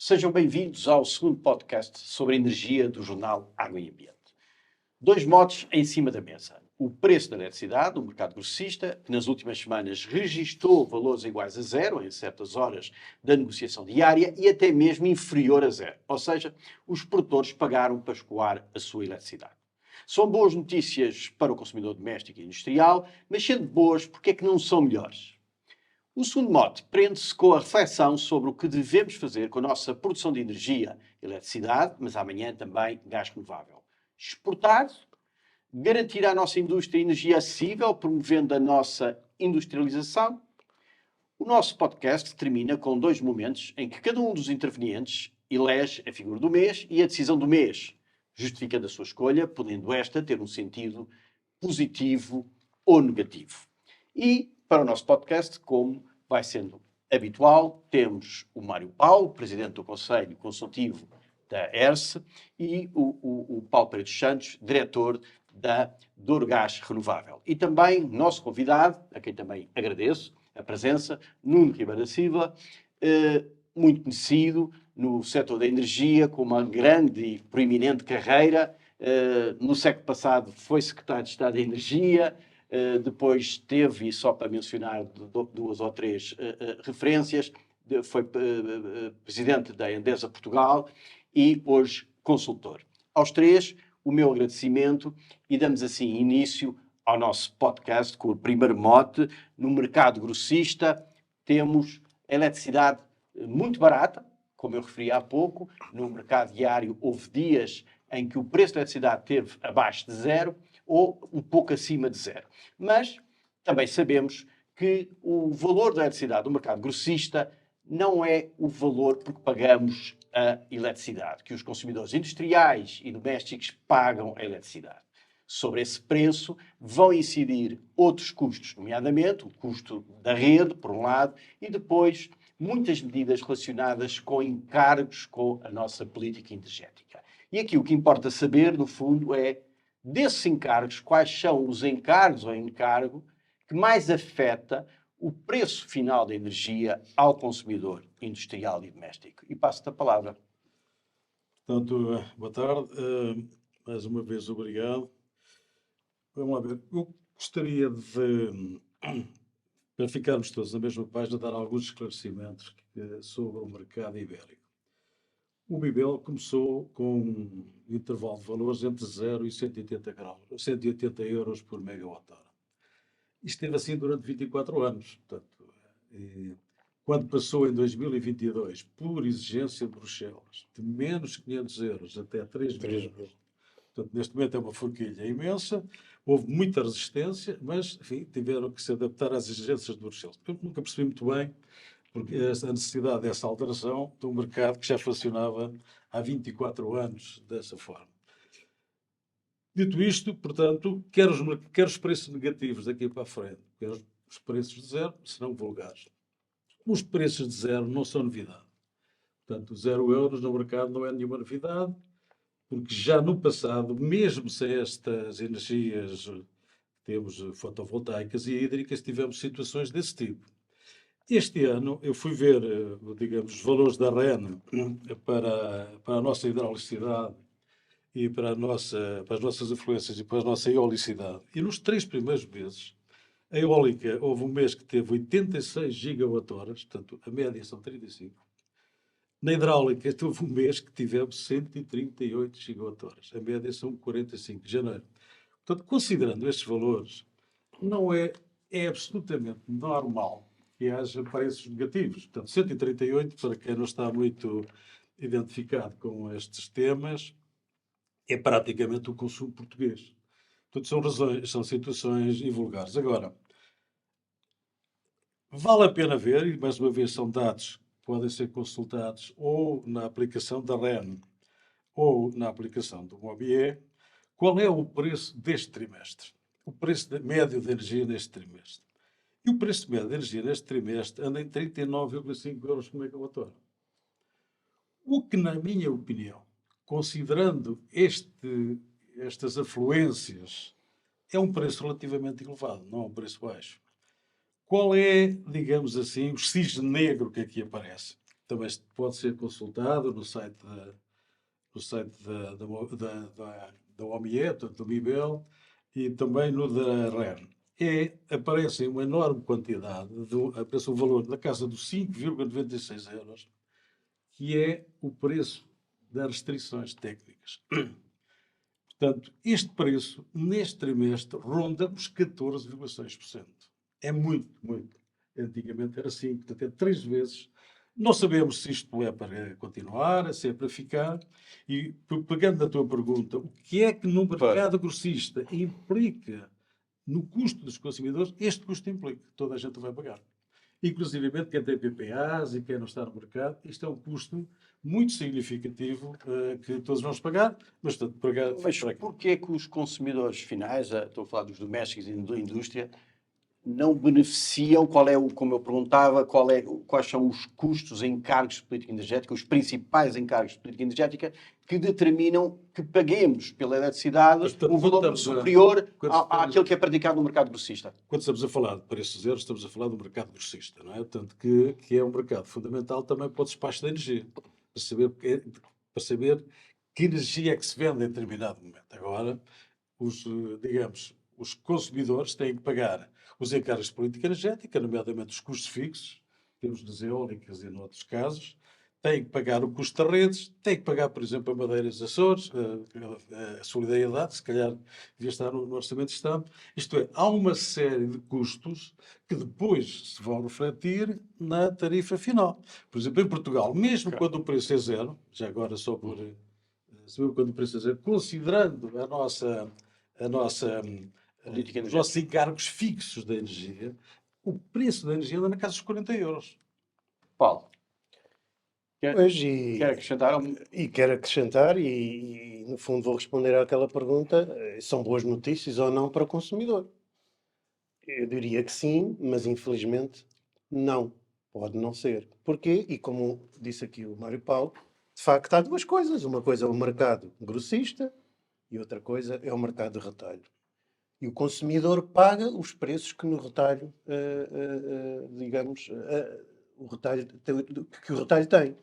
Sejam bem-vindos ao segundo podcast sobre energia do jornal Água e Ambiente. Dois motes em cima da mesa. O preço da eletricidade, o mercado grossista, que nas últimas semanas registou valores iguais a zero em certas horas da negociação diária e até mesmo inferior a zero. Ou seja, os produtores pagaram para escoar a sua eletricidade. São boas notícias para o consumidor doméstico e industrial, mas sendo boas, porque é que não são melhores? O segundo mote prende-se com a reflexão sobre o que devemos fazer com a nossa produção de energia, eletricidade, mas amanhã também gás renovável. Exportar, garantir à nossa indústria energia acessível, promovendo a nossa industrialização. O nosso podcast termina com dois momentos em que cada um dos intervenientes elege a figura do mês e a decisão do mês, justificando a sua escolha, podendo esta ter um sentido positivo ou negativo. E, para o nosso podcast, como vai sendo habitual, temos o Mário Paulo, Presidente do Conselho Consultivo da ERSE, e o Paulo Pereira dos Santos, Diretor da Dorgás Renovável. E também nosso convidado, a quem também agradeço a presença, Nuno Ribeiro da Silva, muito conhecido no setor da energia, com uma grande e proeminente carreira. No século passado foi secretário de Estado da Energia, depois teve, e só para mencionar duas ou três referências, foi presidente da Endesa Portugal e hoje consultor. Aos três, o meu agradecimento e damos assim início ao nosso podcast com o primeiro mote. No mercado grossista temos eletricidade muito barata, como eu referi há pouco. No mercado diário houve dias em que o preço da eletricidade esteve abaixo de zero ou um pouco acima de zero. Mas também sabemos que o valor da eletricidade do mercado grossista não é o valor por que pagamos a eletricidade, que os consumidores industriais e domésticos pagam a eletricidade. Sobre esse preço vão incidir outros custos, nomeadamente o custo da rede, por um lado, e depois muitas medidas relacionadas com encargos com a nossa política energética. E aqui o que importa saber, no fundo, é desses encargos, quais são os encargos ou encargo que mais afeta o preço final da energia ao consumidor industrial e doméstico. E passo-te a palavra. Portanto, boa tarde. Mais uma vez, obrigado. Vamos lá ver. Eu gostaria de, para ficarmos todos na mesma página, dar alguns esclarecimentos sobre o mercado ibérico. O Bibel começou com um intervalo de valores entre 0 e 180 graus, 180 euros por megawatt-hora. Isto esteve assim durante 24 anos. Portanto, quando passou em 2022, por exigência de Bruxelas, de menos 500 euros até 3.000 euros, portanto, neste momento é uma forquilha imensa, houve muita resistência, mas, enfim, tiveram que se adaptar às exigências de Bruxelas. Eu nunca percebi muito bem porque a necessidade dessa alteração de um mercado que já funcionava há 24 anos dessa forma. Dito isto, portanto, quer os preços negativos daqui para a frente, quer os preços de zero, serão vulgares. Os preços de zero não são novidade. Portanto, 0 euros no mercado não é nenhuma novidade, porque já no passado, mesmo sem estas energias que temos fotovoltaicas e hídricas, tivemos situações desse tipo. Este ano eu fui ver, digamos, os valores da REN para a nossa hidraulicidade e para as nossas influências e para a nossa eolicidade. E nos 3 primeiros meses, a eólica, houve um mês que teve 86 gigawatt-horas, portanto, a média são 35. Na hidráulica, houve um mês que tivemos 138 gigawatt-horas, a média são 45 de janeiro. Portanto, considerando estes valores, não é absolutamente normal que haja preços negativos. Portanto, 138, para quem não está muito identificado com estes temas, é praticamente o consumo português. Portanto, são situações invulgares. Agora, vale a pena ver, e mais uma vez são dados que podem ser consultados ou na aplicação da REN ou na aplicação do MOBIE, qual é o preço deste trimestre, o preço médio de energia neste trimestre. E o preço médio de energia neste trimestre anda em 39,5 euros por megawatt-hora. O que, na minha opinião, considerando estas afluências, é um preço relativamente elevado, não é um preço baixo. Qual é, digamos assim, o cisne negro que aqui aparece? também pode ser consultado no site da OMIE, portanto, do MIBEL, e também no da REN. Aparece uma enorme quantidade, aparece um valor da casa dos 5,96 euros, que é o preço das restrições técnicas. Portanto, este preço, neste trimestre, ronda os 14,6%. É muito, muito. Antigamente era 5, portanto é 3 vezes. Não sabemos se isto é para continuar, se é para ficar. E, pegando na tua pergunta, o que é que no mercado grossista implica no custo dos consumidores? Este custo implica. Toda a gente vai pagar. Inclusive, quem tem PPAs e quem não está no mercado, isto é um custo muito significativo que todos vamos pagar, mas portanto, pagar. Mas porquê que os consumidores finais, estou a falar dos domésticos e da indústria, não beneficiam? Como eu perguntava, quais são os custos, encargos de política energética, os principais encargos de política energética que determinam que paguemos pela eletricidade um valor superior àquele que é praticado no mercado grossista? Quando estamos a falar de preços zeros, estamos a falar do mercado grossista, não é? Portanto, que é um mercado fundamental também para o despacho de energia, para saber que energia é que se vende em determinado momento. Agora, digamos, os consumidores têm que pagar os encargos de política energética, nomeadamente os custos fixos, temos nas eólicas e noutros casos, têm que pagar o custo das redes, têm que pagar, por exemplo, a Madeiras Açores, a solidariedade, se calhar devia estar no Orçamento de Estado. Isto é, há uma série de custos que depois se vão refletir na tarifa final. Por exemplo, em Portugal, mesmo quando o preço é zero, já agora só por saber quando o preço é zero, considerando os nossos encargos fixos da energia, o preço da energia anda na casa dos 40 euros. Paulo, quer acrescentar e, no fundo, vou responder àquela pergunta: são boas notícias ou não para o consumidor? Eu diria que sim, mas infelizmente não. Pode não ser. Porquê? E como disse aqui o Mário Paulo, de facto há duas coisas. Uma coisa é o mercado grossista e outra coisa é o mercado de retalho. E o consumidor paga os preços que no retalho, o retalho, que o retalho tem.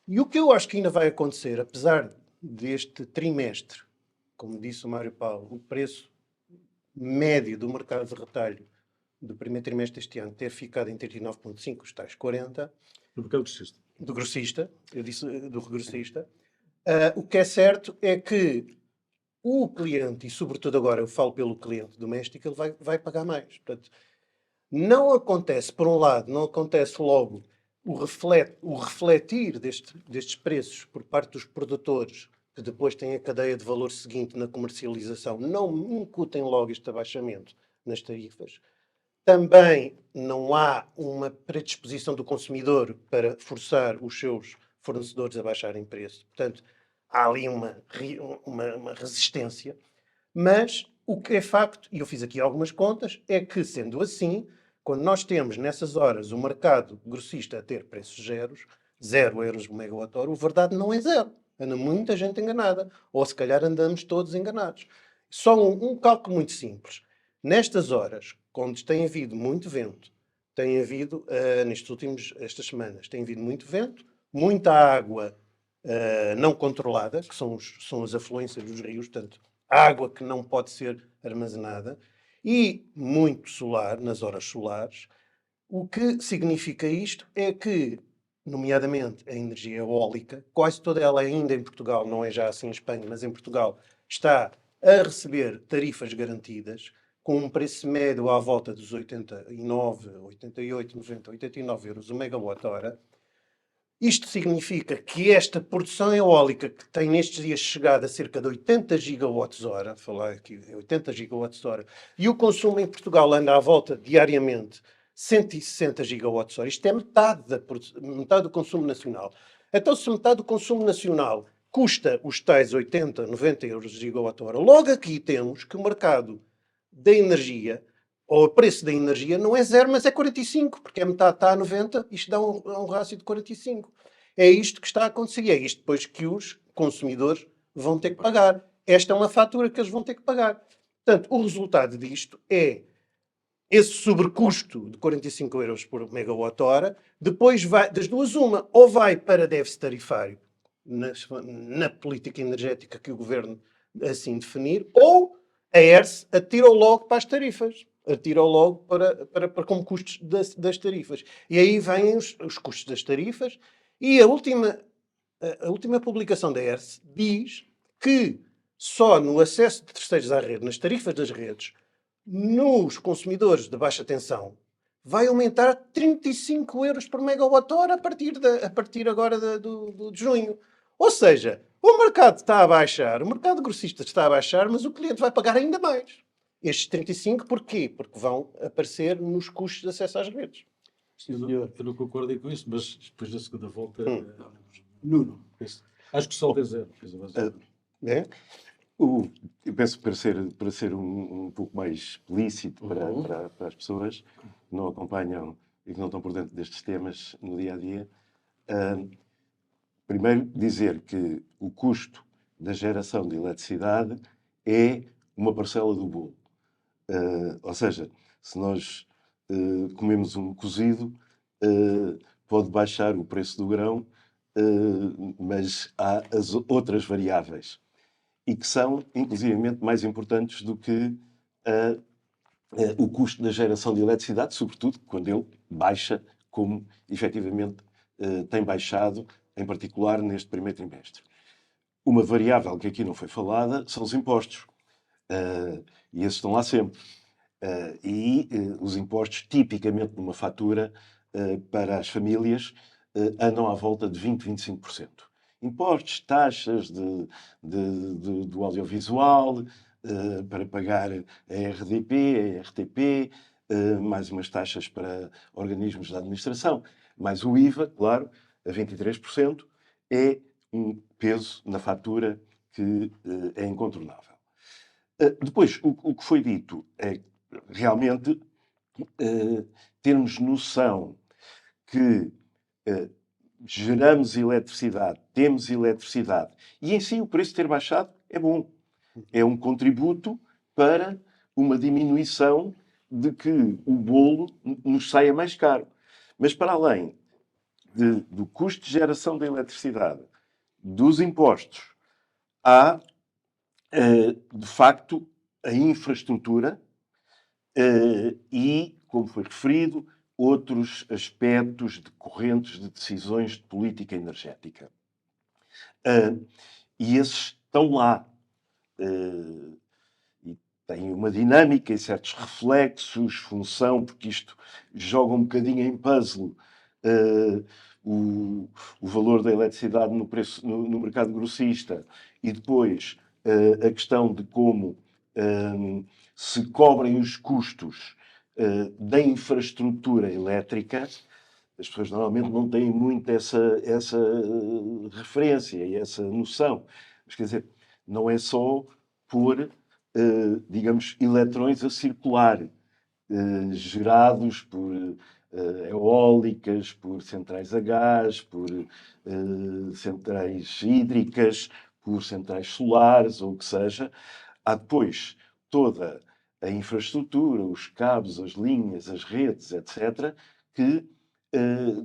E o que eu acho que ainda vai acontecer, apesar deste trimestre, como disse o Mário Paulo, o preço médio do mercado de retalho do primeiro trimestre deste ano ter ficado em 39,5, os tais 40. Do mercado grossista. Do grossista, eu disse do grossista. O que é certo é que o cliente, e sobretudo agora eu falo pelo cliente doméstico, ele vai pagar mais. Portanto, não acontece, por um lado, não acontece logo o refletir destes preços por parte dos produtores, que depois têm a cadeia de valor seguinte na comercialização, não incutem logo este abaixamento nas tarifas. Também não há uma predisposição do consumidor para forçar os seus fornecedores a baixarem preço. Portanto, há ali uma resistência. Mas o que é facto, e eu fiz aqui algumas contas, é que, sendo assim, quando nós temos nessas horas o mercado grossista a ter preços zeros, 0 euros por megawatt-hora, o verdade não é zero. Anda muita gente enganada. Ou se calhar andamos todos enganados. Só um cálculo muito simples. Nestas horas, quando tem havido muito vento, tem havido, estas semanas, tem havido muito vento, muita água não controlada, que são as afluências dos rios, portanto, água que não pode ser armazenada, e muito solar, nas horas solares. O que significa isto é que, nomeadamente a energia eólica, quase toda ela ainda em Portugal, não é já assim em Espanha, mas em Portugal, está a receber tarifas garantidas, com um preço médio à volta dos 89, 88, 90, 89 euros o megawatt-hora. Isto significa que esta produção eólica, que tem nestes dias chegado a cerca de 80 gigawatts-hora, falar aqui 80 gigawatts-hora, e o consumo em Portugal anda à volta diariamente 160 gigawatts-hora, isto é metade do consumo nacional. Então, se metade do consumo nacional custa os tais 80, 90 euros gigawatt-hora, logo aqui temos que o mercado da energia, ou o preço da energia, não é 0, mas é 45, porque a metade está a 90, isto dá um rácio de 45. É isto que está a acontecer, é isto depois que os consumidores vão ter que pagar. Esta é uma fatura que eles vão ter que pagar. Portanto, o resultado disto é esse sobrecusto de 45 euros por megawatt-hora, depois vai, das duas uma, ou vai para déficit tarifário na política energética que o Governo assim definir, ou a ERSE atira-o logo para as tarifas. Atira-o logo para como custos das tarifas. E aí vêm os custos das tarifas e a última publicação da ERSE diz que só no acesso de terceiros à rede, nas tarifas das redes, nos consumidores de baixa tensão, vai aumentar 35 euros por megawatt-hora a partir agora de junho. Ou seja, o mercado está a baixar, o mercado grossista está a baixar, mas o cliente vai pagar ainda mais. Estes 35, porquê? Porque vão aparecer nos custos de acesso às redes. Eu não concordo com isso, mas depois da segunda volta... Nuno. Acho que só tem zero. É? Eu penso para ser um pouco mais explícito para as pessoas que não acompanham e que não estão por dentro destes temas no dia a dia. Primeiro, dizer que o custo da geração de eletricidade é uma parcela do bolo. Ou seja, se nós comemos um cozido, pode baixar o preço do grão, mas há as outras variáveis e que são, inclusivamente, mais importantes do que o custo da geração de eletricidade, sobretudo quando ele baixa, como efetivamente tem baixado, em particular neste primeiro trimestre. Uma variável que aqui não foi falada são os impostos. E esses estão lá sempre. Os impostos, tipicamente numa fatura, para as famílias, andam à volta de 20, 25%. Impostos, taxas do audiovisual, para pagar a RDP, a RTP, mais umas taxas para organismos da administração, mais o IVA, claro, a 23%, é um peso na fatura que é incontornável. Depois, o que foi dito é realmente termos noção que geramos eletricidade, temos eletricidade, e em si o preço ter baixado é bom. É um contributo para uma diminuição de que o bolo nos saia mais caro. Mas para além do custo de geração da eletricidade, dos impostos, há, de facto, a infraestrutura e, como foi referido, outros aspectos decorrentes de decisões de política energética. E esses estão lá. E têm uma dinâmica e certos reflexos, função, porque isto joga um bocadinho em puzzle o valor da eletricidade no mercado grossista e depois a questão de como se cobrem os custos da infraestrutura elétrica. As pessoas normalmente não têm muito essa referência e essa noção. Mas, quer dizer, não é só pôr, digamos, eletrões a circular, gerados por eólicas, por centrais a gás, por centrais hídricas, por centrais solares, ou o que seja. Há depois toda a infraestrutura, os cabos, as linhas, as redes, etc., que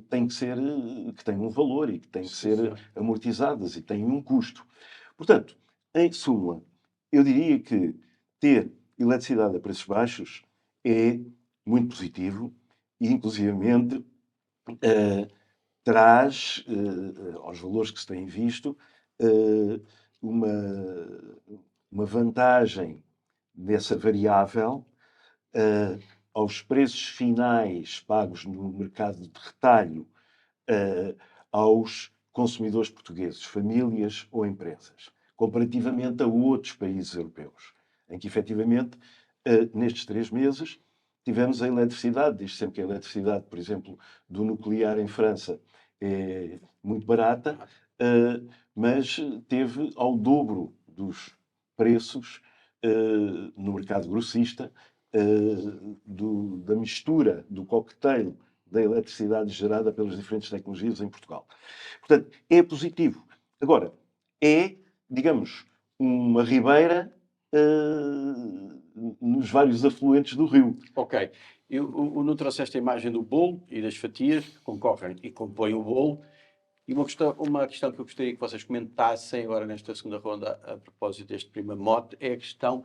têm um valor e que têm que ser amortizadas e têm um custo. Portanto, em suma, eu diria que ter eletricidade a preços baixos é muito positivo e, inclusivamente, traz, aos valores que se têm visto, uma vantagem dessa variável aos preços finais pagos no mercado de retalho aos consumidores portugueses, famílias ou empresas, comparativamente a outros países europeus, em que, efetivamente, nestes 3 meses, tivemos a eletricidade, diz sempre que a eletricidade, por exemplo, do nuclear em França é muito barata, mas teve ao dobro dos preços no mercado grossista da mistura, do cocktail da eletricidade gerada pelas diferentes tecnologias em Portugal. Portanto, é positivo. Agora, é, digamos, uma ribeira nos vários afluentes do rio. Ok. O Nuno trouxe esta imagem do bolo e das fatias que concorrem e compõem o bolo. E uma questão que eu gostaria que vocês comentassem agora nesta segunda ronda, a propósito deste primeiro mote, é a questão,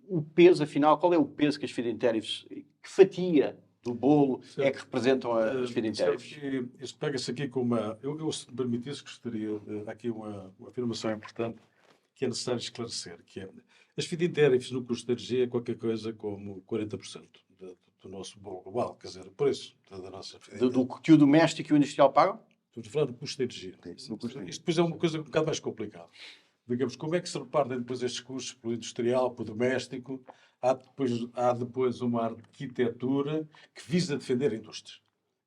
o peso, afinal, qual é o peso que as feed-in tariffs, que fatia do bolo é que representam as feed-in tariffs? Isso pega-se aqui com uma... Eu, se me permitisse, gostaria de... Aqui uma afirmação importante que é necessário esclarecer, que é as feed-in tariffs no custo de energia é qualquer coisa como 40% do nosso bolo global, quer dizer, o preço da nossa feed-in Do que o doméstico e o industrial pagam? Estamos a falar do custo de energia. Sim, Isto depois é uma coisa um bocado mais complicada. Digamos, como é que se repartem depois estes custos pelo industrial, pelo doméstico? Há depois uma arquitetura que visa defender a indústria.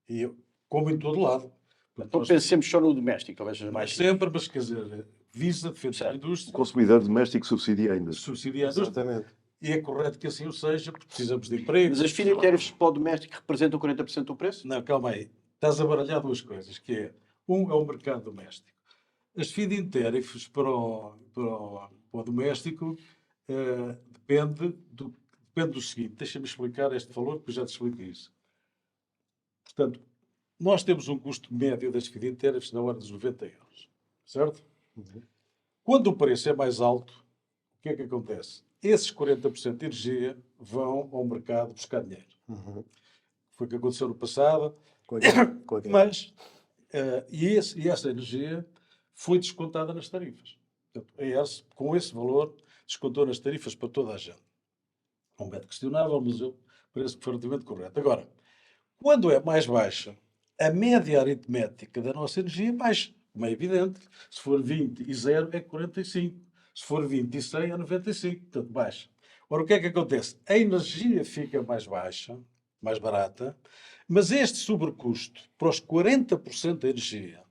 E como em todo lado. Então pensemos só no doméstico, talvez seja mais Sempre, mas quer dizer, visa defender a O indústria, consumidor doméstico subsidia ainda. subsidiar a indústria. Exatamente. E é correto que assim o seja, porque precisamos de emprego. Mas as feed-in tariffs para o doméstico representam 40% do preço? Não, calma aí. Estás a baralhar duas coisas, que é, um é o mercado doméstico. As feed-in tariffs para o doméstico depende do seguinte. Deixa-me explicar este valor, porque eu já te explico isso. Portanto, nós temos um custo médio das feed-in tariffs na ordem dos 90 euros. Certo? Quando o preço é mais alto, o que é que acontece? Esses 40% de energia vão ao mercado buscar dinheiro. Foi o que aconteceu no passado. Mas, e essa energia foi descontada nas tarifas. Portanto, a ERSE, com esse valor, descontou nas tarifas para toda a gente. É um método questionável, mas eu parece perfeitamente correto. Agora, quando é mais baixa, a média aritmética da nossa energia baixa. Como é evidente, se for 20 e 0 é 45. Se for 20 e 100 é 95. Portanto, baixa. Ora, o que é que acontece? A energia fica mais baixa, mais barata, mas este sobrecusto para os 40% da energia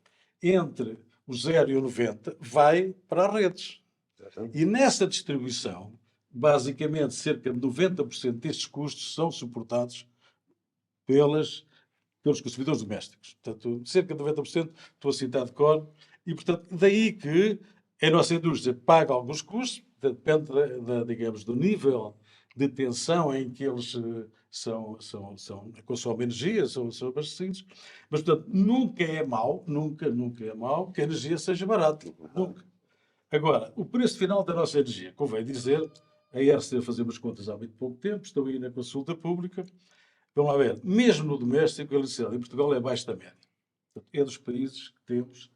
entre o 0 e o 90 vai para as redes. E nessa distribuição, basicamente, cerca de 90% destes custos são suportados pelos consumidores domésticos. Portanto, cerca de 90%, estou a citar de cor, e, portanto, daí que a nossa indústria paga alguns custos, depende, digamos, do nível de tensão em que eles consomem energia, são abastecidos, mas, portanto, nunca é mau que a energia seja barata. Nunca. Agora, o preço final da nossa energia, convém dizer, a ERSE a fazer umas contas há muito pouco tempo, estou aí na consulta pública, vamos lá ver, mesmo no doméstico, a eletricidade em Portugal é abaixo da média. Portanto, é dos países que temos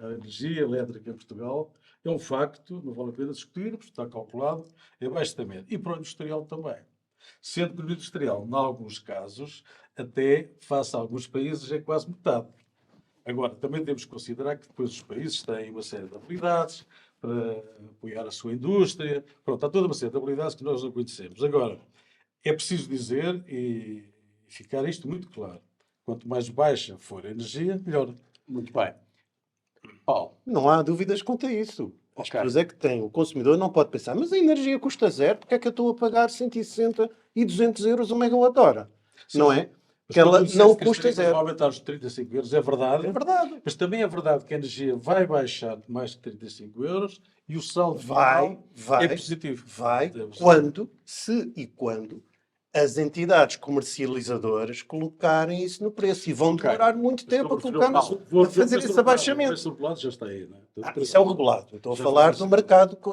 a energia elétrica em Portugal, é um facto, não vale a pena discutir, porque está calculado, é abaixo da média. E para o industrial também. Sendo que no industrial, em alguns casos, até face a alguns países, é quase metade. Agora, também temos que considerar que depois os países têm uma série de habilidades para apoiar a sua indústria. Pronto, há toda uma série de habilidades que nós não conhecemos. Agora, é preciso dizer e ficar isto muito claro. Quanto mais baixa for a energia, melhor. Muito bem. Paulo, Não há dúvidas quanto a isso. As Ok. pessoas é que têm. O consumidor não pode pensar, mas a energia custa zero, porque é que eu estou a pagar 160 e 200 euros o megawatt-hora? Não é? Porque ela não custa zero. Vai aumentar os 35 euros, é verdade. É verdade. Mas também é verdade que a energia vai baixar de mais de 35 euros e o saldo Vai, final vai, é positivo. vai, Deve ser. quando, se e quando as entidades comercializadoras colocarem isso no preço. E vão Ok. demorar muito tempo a colocar Mas a fazer esse O abaixamento. preço regulado já está aí, não é? Isso é o regulado. Eu estou a Já falar foi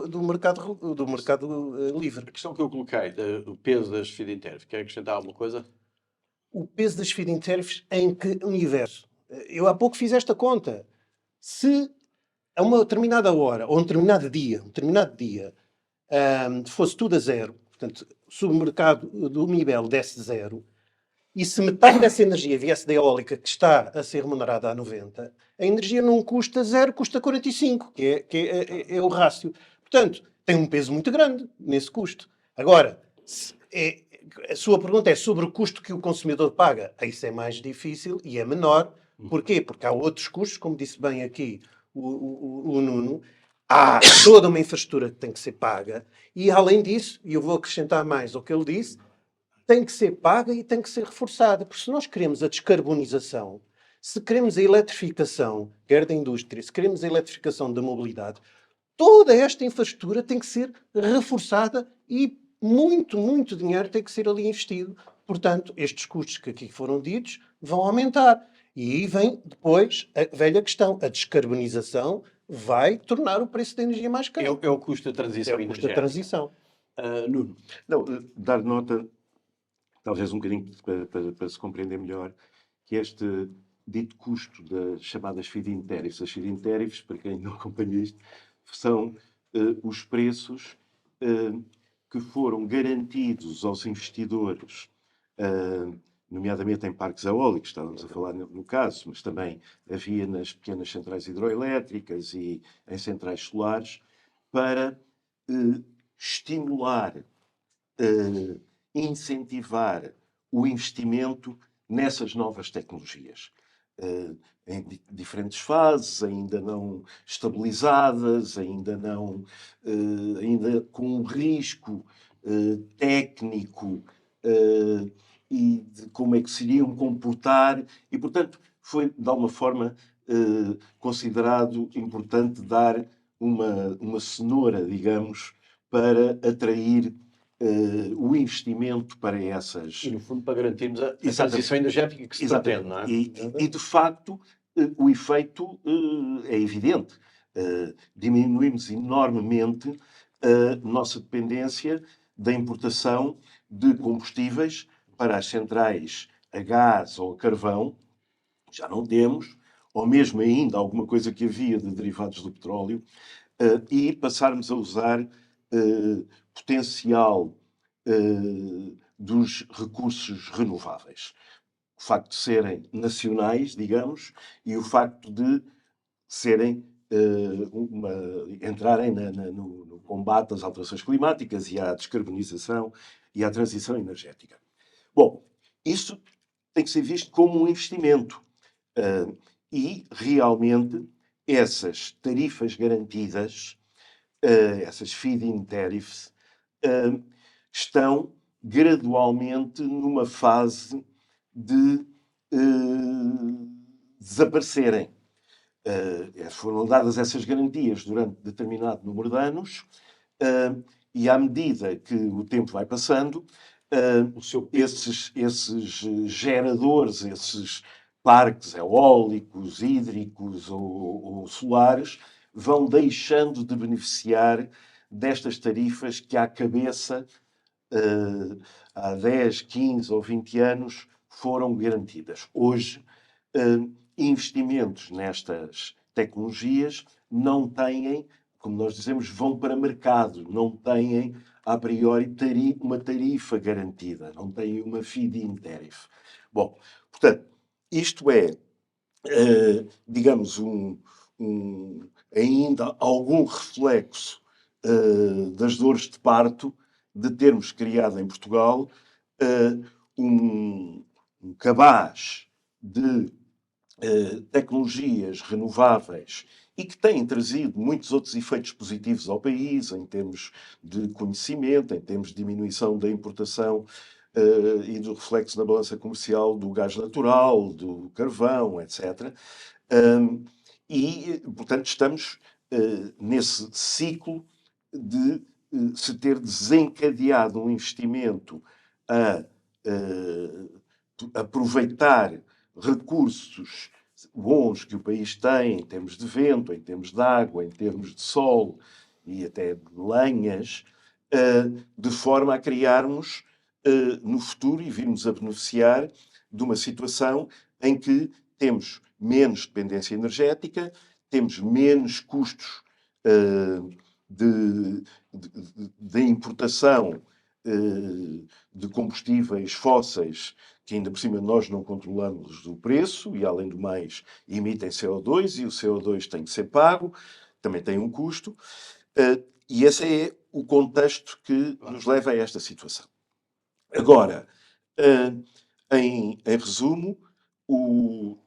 do mercado livre. a questão que eu coloquei do peso das feed-in tariffs, quer acrescentar alguma coisa? O peso das feed-in tariffs em que universo? Eu há pouco fiz esta conta. Se a uma determinada hora, ou um determinado dia, fosse tudo a zero, portanto, se o mercado do MIBEL desse zero, e se metade dessa energia viesse da eólica, que está a ser remunerada a 90, a energia não custa zero, custa 45, que é o rácio. Portanto, tem um peso muito grande nesse custo. Agora, a sua pergunta é sobre o custo que o consumidor paga. Isso é mais difícil e é menor. Porquê? Porque há outros custos, como disse bem aqui o Nuno, há toda uma infraestrutura que tem que ser paga e, além disso, e eu vou acrescentar mais ao que ele disse, tem que ser paga e tem que ser reforçada. Porque se nós queremos a descarbonização, se queremos a eletrificação, quer da indústria, se queremos a eletrificação da mobilidade, toda esta infraestrutura tem que ser reforçada e muito, muito dinheiro tem que ser ali investido Portanto, estes custos que aqui foram ditos vão aumentar. E aí vem depois a velha questão. A descarbonização vai tornar o preço da energia mais caro. É o custo da É transição o custo da energética. transição. Nuno, Não, dar nota, talvez um bocadinho para se compreender melhor, que este dito custo das chamadas feed-in tariffs. As feed-in tariffs, para quem não acompanha isto, são os preços que foram garantidos aos investidores, nomeadamente em parques eólicos, estávamos a falar no caso, mas também havia nas pequenas centrais hidroelétricas e em centrais solares, para estimular, incentivar o investimento nessas novas tecnologias. Em diferentes fases, ainda não estabilizadas, ainda com um risco técnico e de como é que se iriam comportar, e portanto foi de alguma forma considerado importante dar uma cenoura, digamos, para atrair o investimento para essas. e no fundo para garantirmos a Exatamente. transição energética que se pretende, não é? E, de facto, o efeito é evidente. Diminuímos enormemente a nossa dependência da importação de combustíveis para as centrais a gás ou a carvão. Já não temos, ou mesmo ainda alguma coisa que havia de derivados do petróleo, e passarmos a usar potencial dos recursos renováveis. O facto de serem nacionais, digamos, e o facto de serem entrarem no combate às alterações climáticas e à descarbonização e à transição energética. Bom, isso tem que ser visto como um investimento. E, realmente, essas tarifas garantidas, essas feed-in tariffs, estão gradualmente numa fase de desaparecerem. Foram dadas essas garantias durante determinado número de anos e, à medida que o tempo vai passando, esses geradores, esses parques eólicos, hídricos ou solares, vão deixando de beneficiar destas tarifas que, à cabeça, há 10, 15 ou 20 anos, foram garantidas. Hoje, investimentos nestas tecnologias não têm, como nós dizemos, vão para mercado, não têm, a priori, uma tarifa garantida, não têm uma feed-in tariff. Bom, portanto, isto é, digamos, ainda algum reflexo das dores de parto de termos criado em Portugal um cabaz de tecnologias renováveis e que têm trazido muitos outros efeitos positivos ao país, em termos de conhecimento, em termos de diminuição da importação e do reflexo na balança comercial do gás natural, do carvão, etc. Portanto, estamos nesse ciclo de se ter desencadeado um investimento a aproveitar recursos bons que o país tem, em termos de vento, em termos de água, em termos de sol e até de lenhas, de forma a criarmos no futuro e virmos a beneficiar de uma situação em que temos menos dependência energética, temos menos custos de importação de combustíveis fósseis, que ainda por cima nós não controlamos o preço e, além do mais, emitem CO2 e o CO2 tem que ser pago, também tem um custo. E esse é o contexto que nos leva a esta situação. Agora, em resumo, o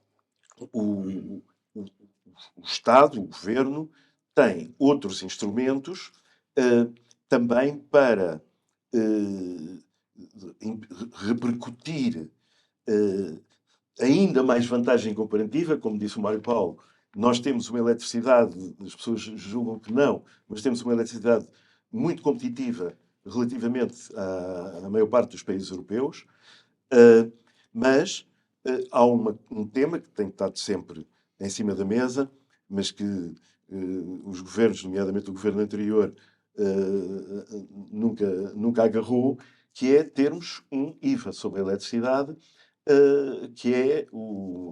Estado, o Governo, tem outros instrumentos também para repercutir ainda mais vantagem comparativa, como disse o Mário Paulo. Nós temos uma eletricidade, as pessoas julgam que não, mas temos uma eletricidade muito competitiva relativamente à maior parte dos países europeus. Mas há um tema que tem estado sempre em cima da mesa, mas que os governos, nomeadamente o governo anterior, nunca agarrou, que é termos um IVA sobre a eletricidade, que é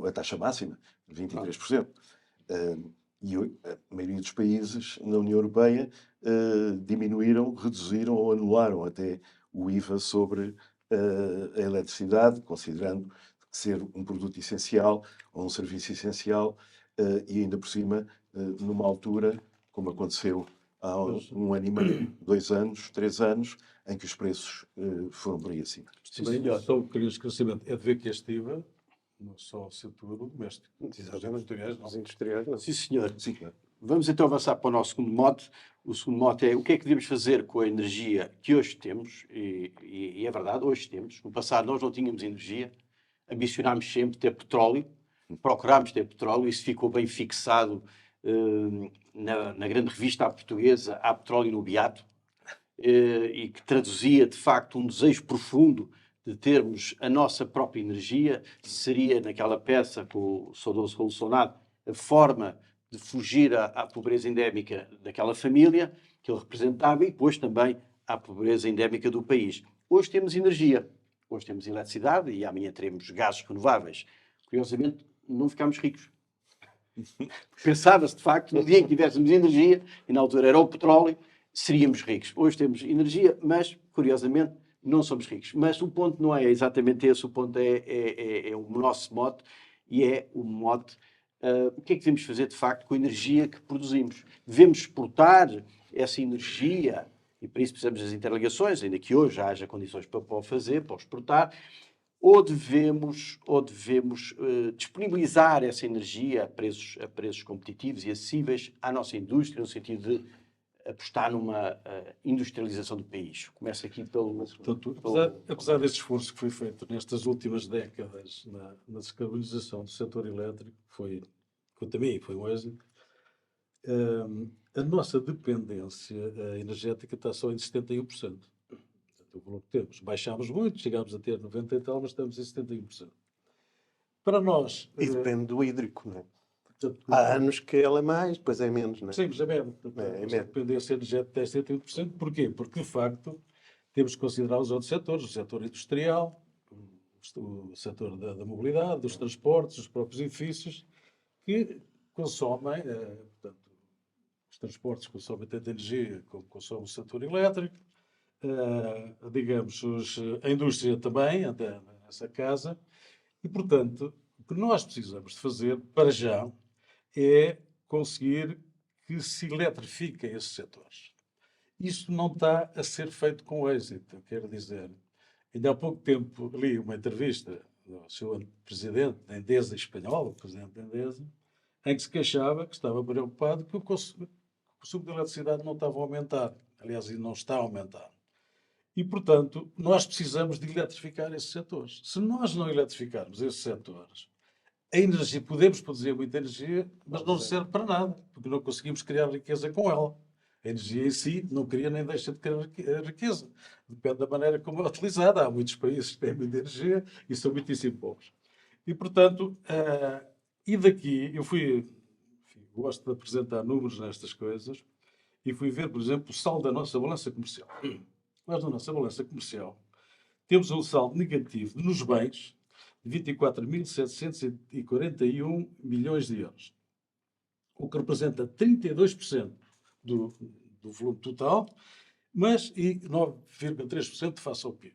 a taxa máxima, 23%. E a maioria dos países na União Europeia diminuíram, reduziram ou anularam até o IVA sobre a eletricidade, considerando que ser um produto essencial ou um serviço essencial, e ainda por cima, numa altura, como aconteceu há um ano e meio, 2 anos, 3 anos, em que os preços foram por aí acima. Sim, Também senhor. só queria esclarecimento. É de ver que este IVA não só se atua no doméstico. Exatamente. Industriais, não. Os industriais não. Sim, senhor. Sim, claro. Vamos então avançar para o nosso segundo mote. O segundo mote é o que é que devemos fazer com a energia que hoje temos, e é verdade, hoje temos. No passado nós não tínhamos energia, ambicionámos sempre ter petróleo, procurámos ter petróleo, isso ficou bem fixado na grande revista portuguesa, Há Petróleo no Beato, e que traduzia de facto um desejo profundo de termos a nossa própria energia. Seria naquela peça com o saudoso Raul Sonato a forma de fugir à pobreza endémica daquela família que ele representava e depois também à pobreza endémica do país. Hoje temos energia, hoje temos eletricidade e amanhã teremos gases renováveis. Curiosamente, não ficámos ricos. Pensava-se, de facto, no dia em que tivéssemos energia, e na altura era o petróleo, seríamos ricos. Hoje temos energia, mas, curiosamente, não somos ricos. Mas o ponto não é exatamente esse, o ponto é o nosso mote, e é o mote, o que é que devemos fazer, de facto, com a energia que produzimos? Devemos exportar essa energia, e para isso precisamos das interligações, ainda que hoje haja condições para o fazer, para o exportar, ou devemos disponibilizar essa energia a preços competitivos e acessíveis à nossa indústria, no sentido de apostar numa industrialização do país. Começa aqui Portanto, apesar desse esforço que foi feito nestas últimas décadas na descarbonização do setor elétrico, que também foi um êxito, a nossa dependência energética está só em 71%. O valor que temos. Baixámos muito, chegámos a ter 90 e tal, mas estamos em 71%. Para nós... E depende do hídrico, não é? portanto, Há anos que ela é mais, depois é menos, não é? sim, mas é médio. É A médio. dependência energética é 71%. Porquê? Porque, de facto, temos que considerar os outros setores, o setor industrial, o setor da mobilidade, dos transportes, os próprios edifícios, que consomem, portanto, os transportes consomem tanta energia como consome o setor elétrico, digamos, a indústria também anda nessa casa, e, portanto, o que nós precisamos de fazer, para já, é conseguir que se eletrifiquem esses setores. Isso não está a ser feito com êxito, quero dizer. Ainda há pouco tempo li uma entrevista do seu presidente da Endesa espanhola, o presidente da Endesa, em que se queixava que estava preocupado que o consumo de eletricidade não estava a aumentar. Aliás, não está a aumentar. E, portanto, nós precisamos de eletrificar esses setores. Se nós não eletrificarmos esses setores, a energia, podemos produzir muita energia, mas não serve para nada, porque não conseguimos criar riqueza com ela. A energia em si não cria nem deixa de criar riqueza. Depende da maneira como é utilizada. Há muitos países que têm muita energia e são muitíssimo poucos. E, portanto, e daqui, enfim, gosto de apresentar números nestas coisas, e fui ver, por exemplo, o saldo da nossa balança comercial. Nós, na nossa balança comercial, temos um saldo negativo nos bens de 24.741 milhões de euros, o que representa 32% do volume total, mas e 9,3% face ao PIB.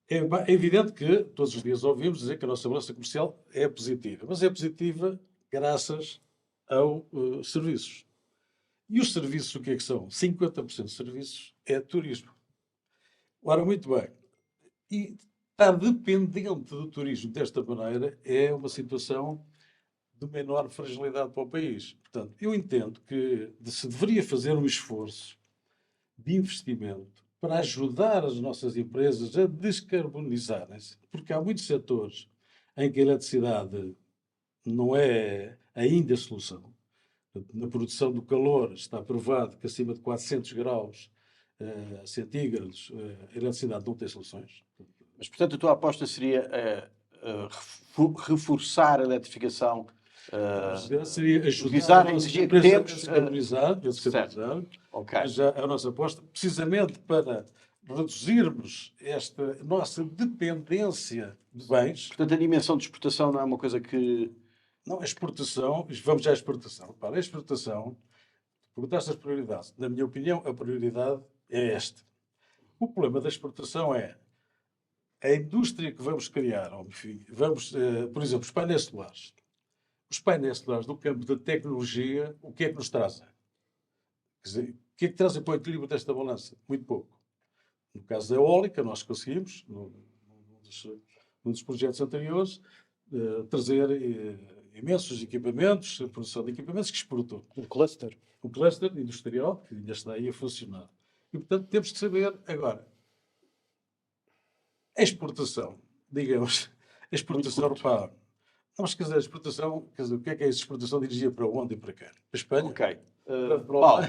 É evidente que todos os dias ouvimos dizer que a nossa balança comercial é positiva, mas é positiva graças aos serviços. E os serviços, o que é que são? 50% de serviços é turismo. Ora, muito bem. E estar dependente do turismo desta maneira é uma situação de uma enorme fragilidade para o país. Portanto, eu entendo que se deveria fazer um esforço de investimento para ajudar as nossas empresas a descarbonizarem-se, porque há muitos setores em que a eletricidade não é ainda a solução. Na produção do calor está provado que acima de 400 graus centígrados a eletricidade não tem soluções. Mas, portanto, a tua aposta seria reforçar a eletrificação, Seria ajudar utilizar a a nossa energia que empresa temos. a descarbonizar, Certo. Ok. mas a nossa aposta, precisamente para reduzirmos esta nossa dependência de bens. Portanto, a dimensão de exportação não é uma coisa que... Não, a exportação, vamos já à exportação. Repara, a exportação, perguntaste as prioridades. Na minha opinião, a prioridade é esta. O problema da exportação é a indústria que vamos criar, ou, enfim, por exemplo, os painéis solares. Os painéis solares do campo da tecnologia, o que é que nos trazem? Quer dizer, o que é que trazem para o equilíbrio desta balança? Muito pouco. No caso da eólica, nós conseguimos, num dos projetos anteriores, trazer imensos equipamentos, a produção de equipamentos que exportou. Um cluster. Um cluster industrial que ainda está aí a funcionar. E, portanto, temos que saber agora. A exportação, digamos, a exportação, repara, vamos quer dizer, a exportação, quer dizer, o que é essa exportação de energia para onde e para quem? Para a Espanha? Ok. Para Paulo,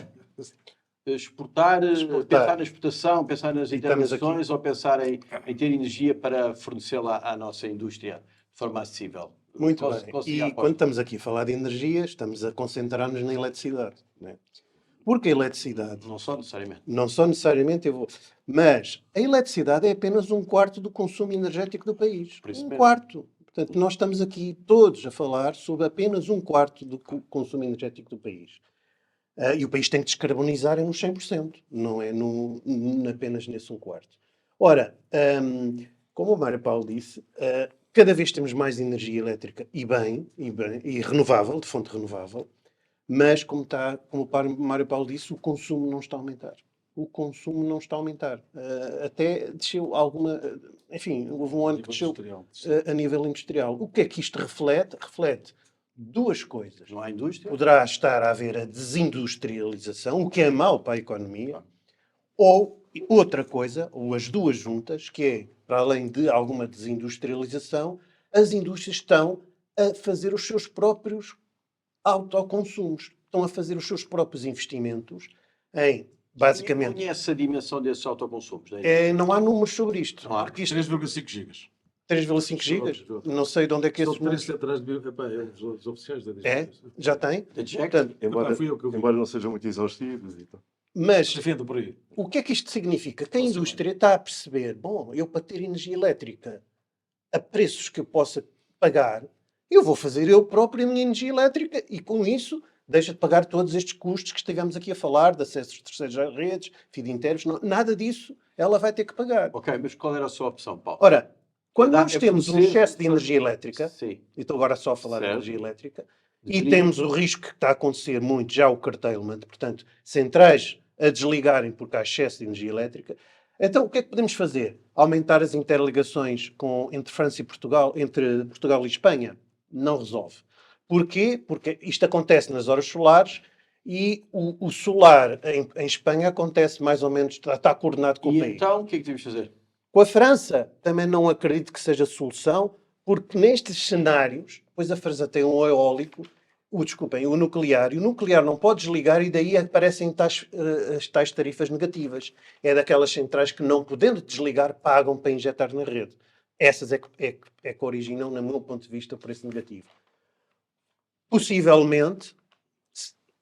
exportar, Exportar. pensar na exportação, pensar nas E estamos intervenções ou pensar em ter energia para fornecê-la à nossa indústria de forma acessível? Muito Qual bem. seria a E aposta? quando estamos aqui a falar de energia, estamos a concentrar-nos na eletricidade. Né? Porque a eletricidade, Não só necessariamente. não só necessariamente eu vou... Mas a eletricidade é apenas 1/4 do consumo energético do país. Por isso Um mesmo. quarto. Portanto, nós estamos aqui todos a falar sobre apenas 1/4 do consumo energético do país. E o país tem que descarbonizar nos 100%, não é apenas nesse 1/4. Ora, como o Mário Paulo disse, cada vez temos mais energia elétrica e renovável, de fonte renovável, mas como o Mário Paulo disse, o consumo não está a aumentar. O consumo não está a aumentar. Até desceu alguma... Enfim, houve um ano que desceu a nível industrial. O que é que isto reflete? Reflete duas coisas. Não há indústria? Poderá estar a haver a desindustrialização, o que é mau para a economia, ou outra coisa, ou as duas juntas, que é, para além de alguma desindustrialização, as indústrias estão a fazer os seus próprios autoconsumos, estão a fazer os seus próprios investimentos em, basicamente... Conhece a dimensão desses autoconsumos? não há números sobre isto. Não há. Porque isto 3,5 gigas. 3,5 gigas? Não sei de onde é que São esses números... 3 atrás de os oficiais da É? Já tem? Da Jack? Portanto, Embora, fui eu que eu vi. embora não sejam muito exaustivos e tal. mas Defendo por aí. o que é que isto significa? Que a indústria está a perceber, bom, eu para ter energia elétrica a preços que eu possa pagar, eu vou fazer eu próprio a minha energia elétrica e com isso deixa de pagar todos estes custos que estivemos aqui a falar, de acessos de terceiros às redes, FII inteiros, nada disso ela vai ter que pagar. Ok, mas qual era a sua opção, Paulo? Ora, quando Dá- nós é temos um fornecer- excesso de energia elétrica, Sim. e estou agora só a falar de Certo. energia elétrica, e Deveria. temos o risco que está a acontecer muito, já o curtailment, portanto, centrais a desligarem porque há excesso de energia elétrica. Então, o que é que podemos fazer? Aumentar as interligações entre França e Portugal, entre Portugal e Espanha? Não resolve. Porquê? Porque isto acontece nas horas solares e o solar em Espanha acontece mais ou menos, está coordenado com o E país. então, o que é que devemos fazer? Com a França, também não acredito que seja solução, porque nestes cenários, depois a França tem um eólico, o nuclear, e o nuclear não pode desligar e daí aparecem as tais tarifas negativas. É daquelas centrais que não podendo desligar, pagam para injetar na rede. Essas é que originam, no meu ponto de vista, o preço negativo. Possivelmente,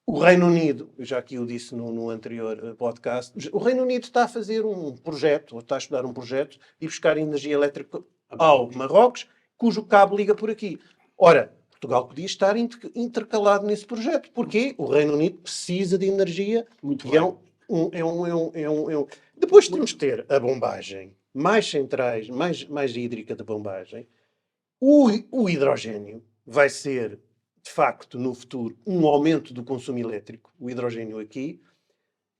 o Reino Unido, eu já aqui o disse no anterior podcast, o Reino Unido está a fazer um projeto, ou está a estudar um projeto, de buscar energia elétrica ao Marrocos, cujo cabo liga por aqui. Ora, Portugal podia estar intercalado nesse projeto. Porquê? O Reino Unido precisa de energia. Muito E bem. Depois temos de ter a bombagem, mais centrais, mais hídrica de bombagem. O hidrogênio vai ser, de facto, no futuro, um aumento do consumo elétrico. O hidrogênio aqui.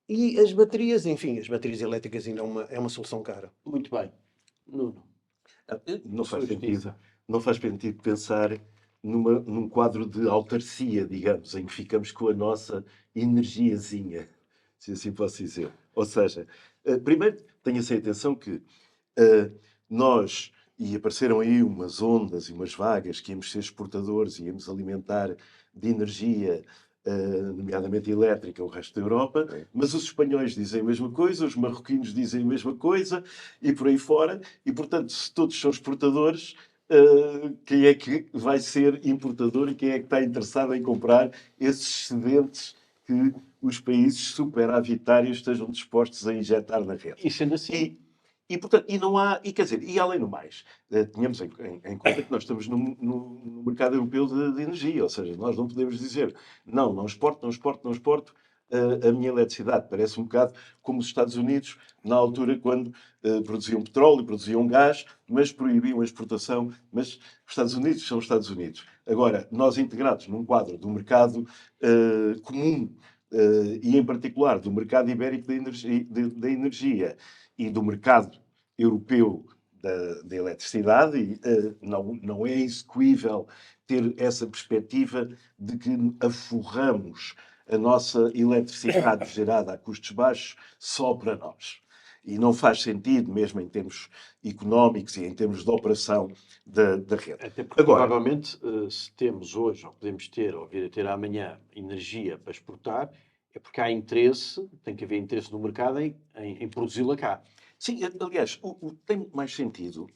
E as baterias, enfim, as baterias elétricas ainda é uma solução cara. Muito bem. Nuno. Não faz Sua sentido. justiça. Não faz sentido pensar num quadro de autarcia, digamos, em que ficamos com a nossa energiazinha, se assim posso dizer. Ou seja, primeiro tenha-se a atenção que nós, e apareceram aí umas ondas e umas vagas que íamos ser exportadores, íamos alimentar de energia nomeadamente elétrica, o resto da Europa, mas os espanhóis dizem a mesma coisa, os marroquinos dizem a mesma coisa, e por aí fora. E, portanto, se todos são exportadores, quem é que vai ser importador e quem é que está interessado em comprar esses excedentes que os países superavitários estejam dispostos a injetar na rede? E sendo assim, Portanto, e não há, e quer dizer, e além do mais, tínhamos em conta que nós estamos no mercado europeu de energia, ou seja, nós não podemos dizer não exporto, não exporto, não exporto a minha eletricidade. Parece um bocado como os Estados Unidos, na altura, quando produziam petróleo, produziam gás, mas proibiam a exportação. Mas os Estados Unidos são os Estados Unidos. Agora, nós integrados num quadro do mercado comum, e em particular do mercado ibérico da energia e do mercado europeu da eletricidade, e não é execuível ter essa perspectiva de que aforramos a nossa eletricidade gerada a custos baixos só para nós. E não faz sentido, mesmo em termos económicos e em termos de operação da rede. até porque Agora, provavelmente se temos hoje, ou podemos ter, ou vir a ter amanhã, energia para exportar, é porque há interesse, tem que haver interesse no mercado em produzi-la cá. sim, aliás, tem muito mais sentido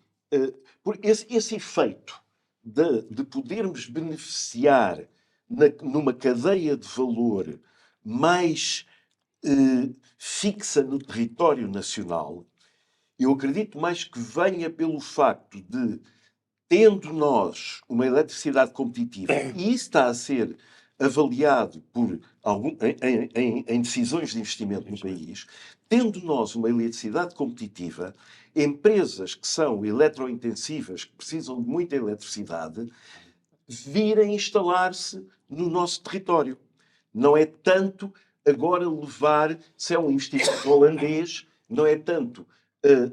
por esse efeito de podermos beneficiar numa cadeia de valor mais fixa no território nacional. Eu acredito mais que venha pelo facto de, tendo nós uma eletricidade competitiva, e isso está a ser avaliado em decisões de investimento no país, tendo nós uma eletricidade competitiva, empresas que são eletrointensivas, que precisam de muita eletricidade, virem instalar-se no nosso território. Não é tanto agora levar, se é um investimento holandês, não é tanto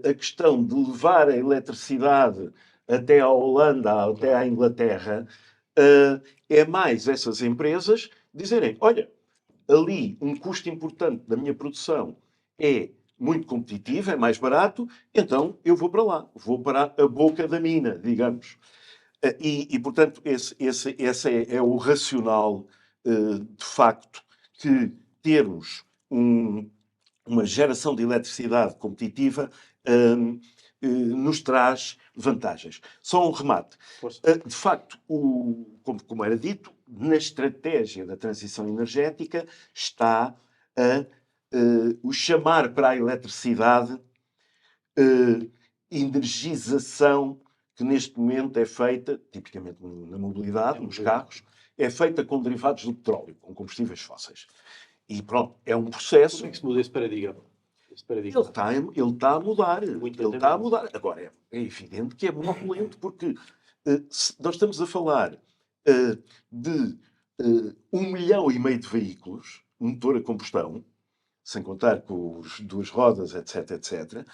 a questão de levar a eletricidade até à Holanda, até à Inglaterra, é mais essas empresas dizerem: olha, ali um custo importante da minha produção é muito competitivo, é mais barato, então eu vou para lá, vou para a boca da mina, digamos. Portanto, esse é o racional, de facto, que termos uma geração de eletricidade competitiva nos traz vantagens. Só um remate. Força. De facto, como era dito, na estratégia da transição energética está o chamar para a eletricidade energização que neste momento é feita, tipicamente na mobilidade, nos carros, é feita com derivados do petróleo, com combustíveis fósseis. E pronto, é um processo. Como é que se muda esse paradigma? Ele está a mudar. Muito Ele está a mudar. Agora, é evidente que é muito lento, porque nós estamos a falar de 1,5 milhão de veículos, motor a combustão, sem contar com os duas rodas, etc, etc.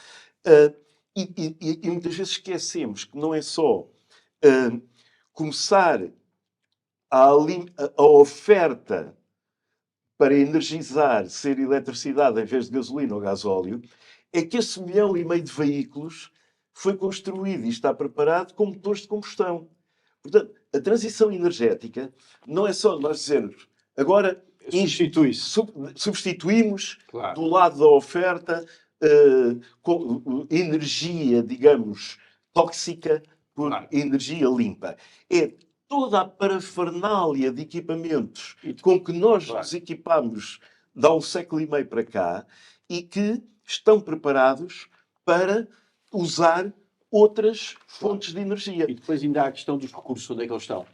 E muitas vezes esquecemos que não é só começar a oferta para energizar, ser eletricidade em vez de gasolina ou gasóleo, é que esse 1,5 milhão de veículos foi construído e está preparado com motores de combustão. Portanto, a transição energética não é só nós dizermos agora substituímos Claro. do lado da oferta com energia, digamos, tóxica por energia limpa. É toda a parafernália de equipamentos com que nós nos equipamos de há um século e meio para cá e que estão preparados para usar outras fontes de energia. E depois ainda há a questão dos recursos, onde é que eles estão?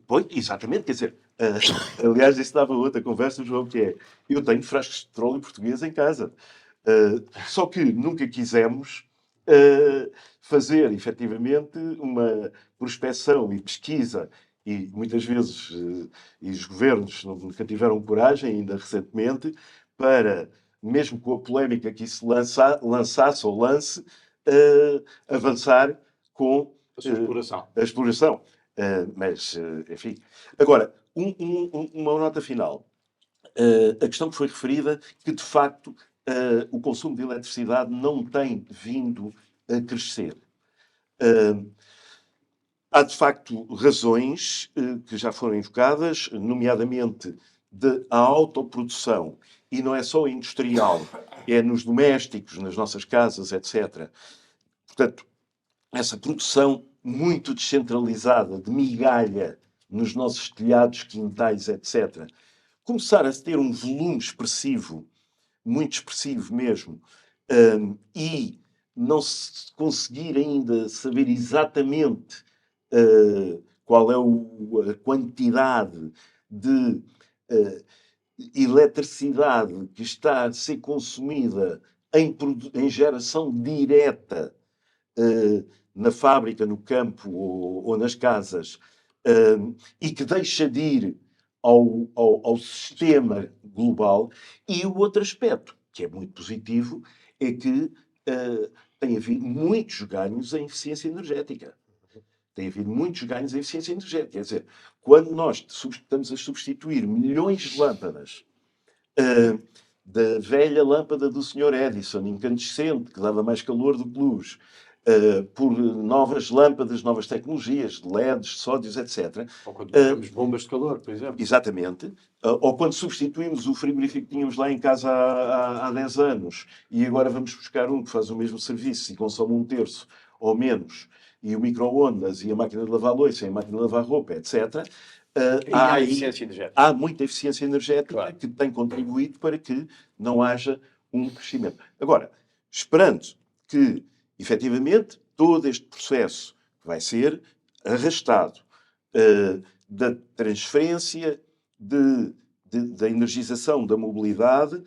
Pois, exatamente, quer dizer, aliás, isso dava outra conversa, João, que é, eu tenho frascos de petróleo português em casa, só que nunca quisemos fazer, efetivamente, uma prospecção e pesquisa, e muitas vezes e os governos nunca tiveram coragem, ainda recentemente, para, mesmo com a polémica que isso lançasse ou lance, avançar com a exploração. Mas, enfim. Agora, uma nota final. A questão que foi referida, que de facto o consumo de eletricidade não tem vindo a crescer. Há de facto razões que já foram invocadas, nomeadamente da autoprodução, e não é só industrial, é nos domésticos, nas nossas casas, etc. Portanto, essa produção muito descentralizada, de migalha, nos nossos telhados, quintais, etc., começar a ter um volume expressivo, muito expressivo mesmo, e não se conseguir ainda saber exatamente qual é a quantidade de eletricidade que está a ser consumida em geração direta na fábrica, no campo ou nas casas, e que deixa de ir ao sistema global. E o outro aspecto, que é muito positivo, é que tem havido muitos ganhos em eficiência energética. Tem havido muitos ganhos em eficiência energética. Quer dizer, quando nós estamos a substituir milhões de lâmpadas da velha lâmpada do Sr. Edison, incandescente, que dava mais calor do que luz, por novas lâmpadas, novas tecnologias, LEDs, sódios, etc. Ou quando temos bombas de calor, por exemplo. Exatamente. Ou quando substituímos o frigorífico que tínhamos lá em casa há 10 anos e agora vamos buscar um que faz o mesmo serviço e consome um terço ou menos, e o micro-ondas e a máquina de lavar louça e a máquina de lavar roupa, etc. Há eficiência energética. Há muita eficiência energética, claro, que tem contribuído para que não haja um crescimento. Agora, esperando que, efetivamente, todo este processo vai ser arrastado da transferência da energização da mobilidade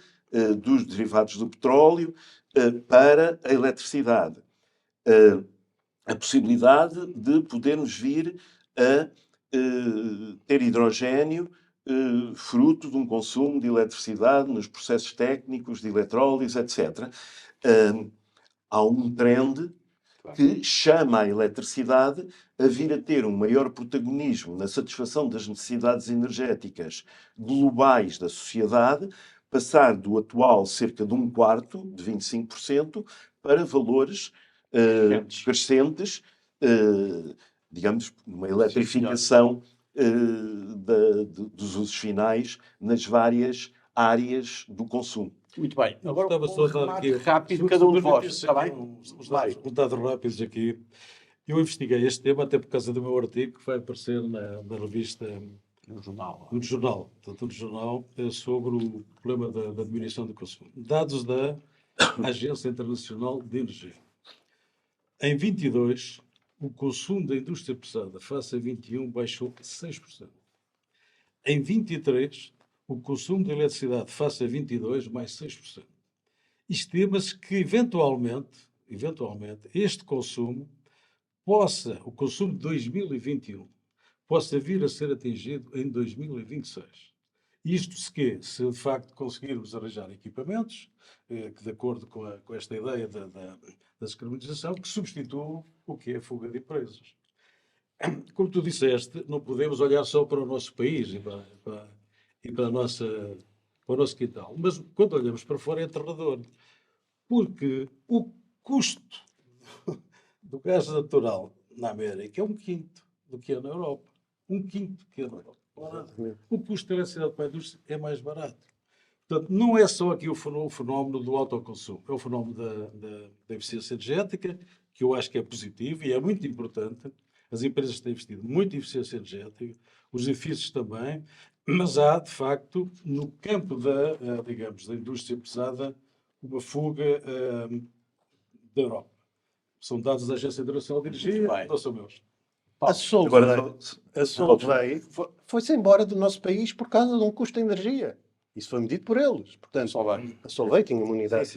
dos derivados do petróleo para a eletricidade. A possibilidade de podermos vir a ter hidrogénio fruto de um consumo de eletricidade nos processos técnicos de eletrólise, etc. Há um trend que chama a eletricidade a vir a ter um maior protagonismo na satisfação das necessidades energéticas globais da sociedade, passar do atual cerca de 1/4, de 25%, para valores crescentes, digamos, uma eletrificação dos usos finais nas várias áreas do consumo. Muito bem. Agora, Estava só a dar remate aqui rápido cada um de vós, está bem? Uns dados rápidos aqui. Eu investiguei este tema até por causa do meu artigo que vai aparecer na revista, No jornal. no jornal, portanto, no jornal, sobre o problema da diminuição do consumo. Dados da Agência Internacional de Energia. Em 22, o consumo da indústria pesada face a 21 baixou 6%. Em 23, o consumo de eletricidade face a 22, mais 6%. Estima-se que, eventualmente, este consumo o consumo de 2021, possa vir a ser atingido em 2026. Isto se de facto conseguirmos arranjar equipamentos que, de acordo com esta ideia da descarbonização, que substituam o que é a fuga de empresas. Como tu disseste, não podemos olhar só para o nosso país e para o nosso quintal. Mas quando olhamos para fora é aterrador. Porque o custo do gás natural na América é 1/5 do que é na Europa. 1/5 do que é na Europa. O custo da eletricidade para a indústria é mais barato. Portanto, não é só aqui o fenómeno do autoconsumo, é o fenómeno da eficiência energética, que eu acho que é positivo e é muito importante. As empresas têm investido muito em eficiência energética, os edifícios também, mas há, de facto, no campo da indústria pesada, uma fuga da Europa. São dados da Agência Internacional de Energia, não são meus. A Solvay foi-se embora do nosso país por causa de um custo de energia. Isso foi medido por eles. Portanto, a Solvay tinha uma unidade